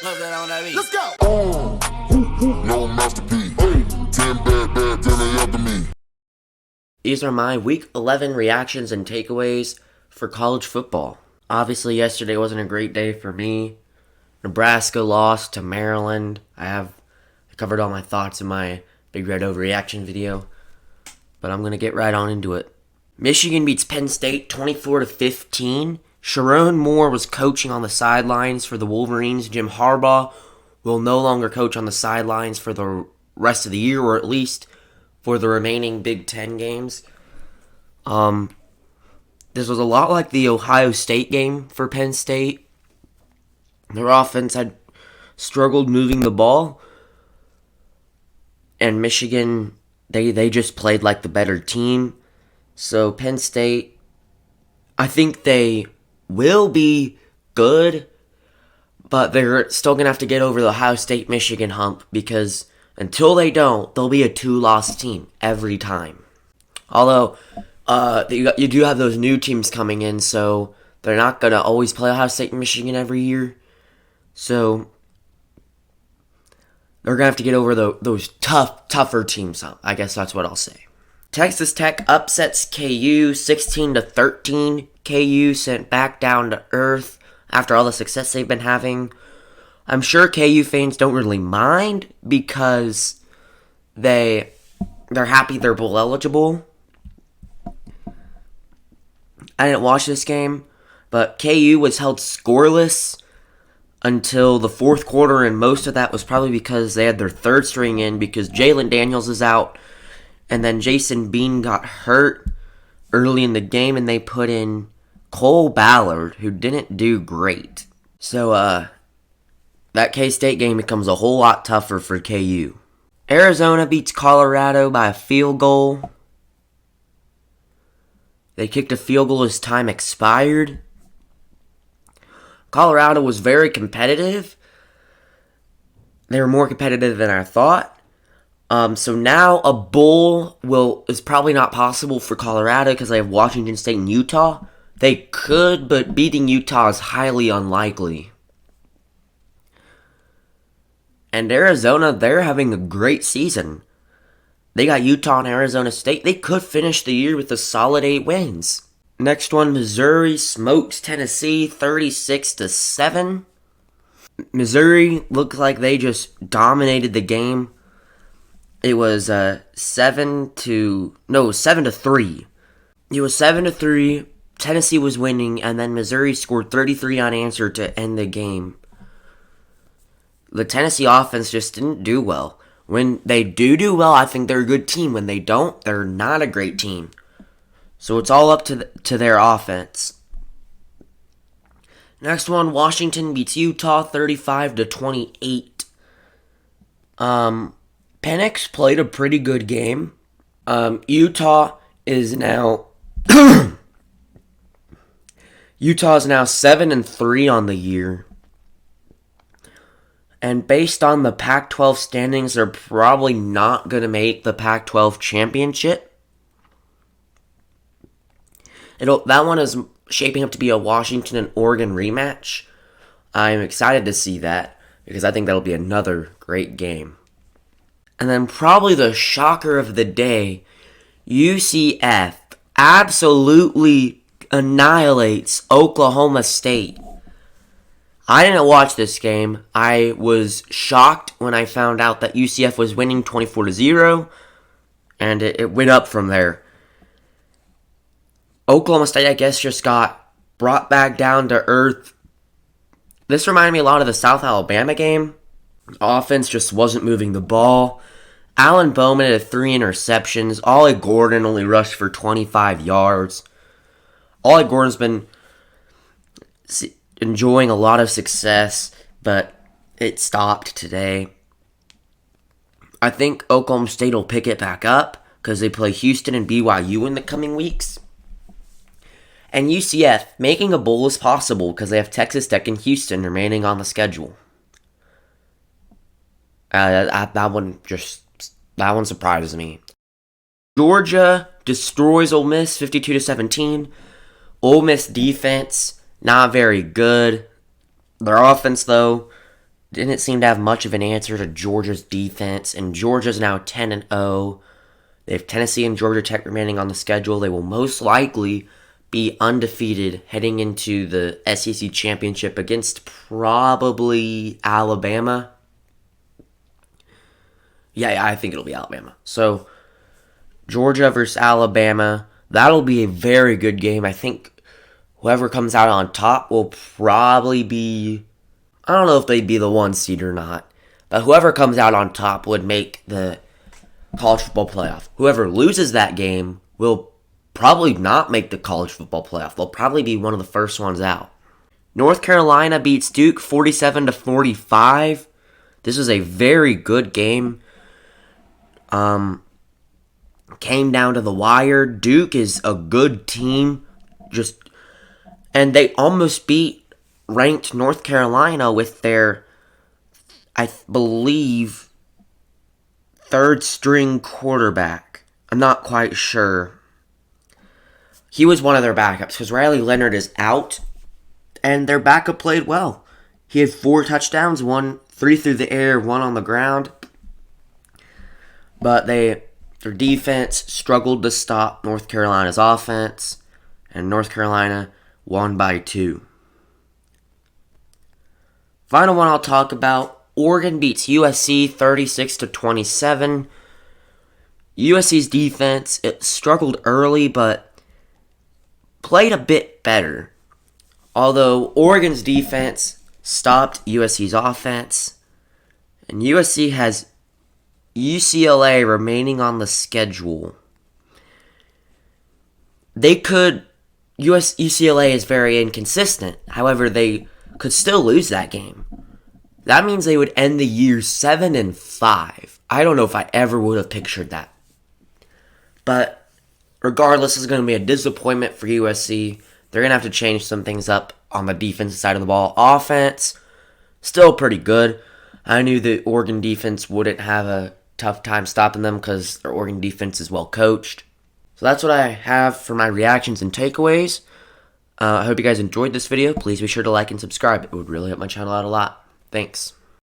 Love that on that beat. Let's go. No masterpiece. 10 bad, then they up to me. These are my Week 11 reactions and takeaways for college football. Obviously, yesterday wasn't a great day for me. Nebraska lost to Maryland. I covered all my thoughts in my Big Red overreaction video, but I'm going to get right on into it. Michigan beats Penn State 24-15. Sharon Moore was coaching on the sidelines for the Wolverines. Jim Harbaugh will no longer coach on the sidelines for the rest of the year, or at least for the remaining Big Ten games. This was a lot like the Ohio State game for Penn State. Their offense had struggled moving the ball, and Michigan, they just played like the better team. So Penn State, I think they will be good, but they're still going to have to get over the Ohio State-Michigan hump, because until they don't, they'll be a two-loss team every time. Although, you do have those new teams coming in, so they're not going to always play Ohio State and Michigan every year. So they're going to have to get over those tougher teams. I guess that's what I'll say. Texas Tech upsets KU 16-13. KU sent back down to earth after all the success they've been having. I'm sure KU fans don't really mind because they're happy they're bowl eligible. I didn't watch this game, but KU was held scoreless until the fourth quarter, and most of that was probably because they had their third string in because Jalen Daniels is out, and then Jason Bean got hurt early in the game, and they put in Cole Ballard, who didn't do great. So, that K-State game becomes a whole lot tougher for KU. Arizona beats Colorado by a field goal. They kicked a field goal as time expired. Colorado was very competitive. They were more competitive than I thought. So now a bowl is probably not possible for Colorado because they have Washington State and Utah. They could, but beating Utah is highly unlikely. And Arizona, they're having a great season. They got Utah and Arizona State. They could finish the year with a solid 8 wins. Next one, Missouri smokes Tennessee 36-7. Missouri looked like they just dominated the game. It was 7-3. It was 7-3. Tennessee was winning, and then Missouri scored 33 unanswered to end the game. The Tennessee offense just didn't do well. When they do well, I think they're a good team. When they don't, they're not a great team. So it's all up to their offense. Next one, Washington beats Utah 35-28. Penix played a pretty good game. Utah is now 7-3 on the year. And based on the Pac-12 standings, they're probably not going to make the Pac-12 championship. That one is shaping up to be a Washington and Oregon rematch. I'm excited to see that because I think that'll be another great game. And then probably the shocker of the day, UCF absolutely annihilates Oklahoma State. I didn't watch this game. I was shocked when I found out that UCF was winning 24-0, and it went up from there. Oklahoma State, I guess, just got brought back down to earth. This reminded me a lot of the South Alabama game. Offense just wasn't moving the ball. Alan Bowman had 3 interceptions. Ollie Gordon only rushed for 25 yards. Ollie Gordon's been enjoying a lot of success, but it stopped today. I think Oklahoma State will pick it back up because they play Houston and BYU in the coming weeks. And UCF, making a bowl is possible because they have Texas Tech and Houston remaining on the schedule. That one surprises me. Georgia destroys Ole Miss 52-17. Ole Miss defense, not very good. Their offense, though, didn't seem to have much of an answer to Georgia's defense, and Georgia's now 10-0. They have Tennessee and Georgia Tech remaining on the schedule. They will most likely be undefeated heading into the SEC championship against probably Alabama. Yeah, I think it'll be Alabama. So, Georgia versus Alabama. That'll be a very good game. I think whoever comes out on top will probably be... I don't know if they'd be the 1 seed or not. But whoever comes out on top would make the college football playoff. Whoever loses that game will probably not make the college football playoff. They'll probably be one of the first ones out. North Carolina beats Duke 47-45. This was a very good game. Came down to the wire. Duke is a good team. And they almost beat ranked North Carolina with their, I believe, third string quarterback. I'm not quite sure. He was one of their backups because Riley Leonard is out, and their backup played well. He had 4 touchdowns, 3 through the air, 1 on the ground. But their defense struggled to stop North Carolina's offense, and North Carolina won by 2. Final one I'll talk about, Oregon beats USC 36-27. USC's defense, it struggled early, but played a bit better. Although Oregon's defense stopped USC's offense, and USC has UCLA remaining on the schedule. UCLA is very inconsistent. However, they could still lose that game. That means they would end the year 7-5. I don't know if I ever would have pictured that. But regardless, it's going to be a disappointment for USC. They're going to have to change some things up on the defensive side of the ball. Offense, still pretty good. I knew the Oregon defense wouldn't have a tough time stopping them because their Oregon defense is well coached. So that's what I have for my reactions and takeaways. I hope you guys enjoyed this video. Please be sure to like and subscribe. It would really help my channel out a lot. Thanks.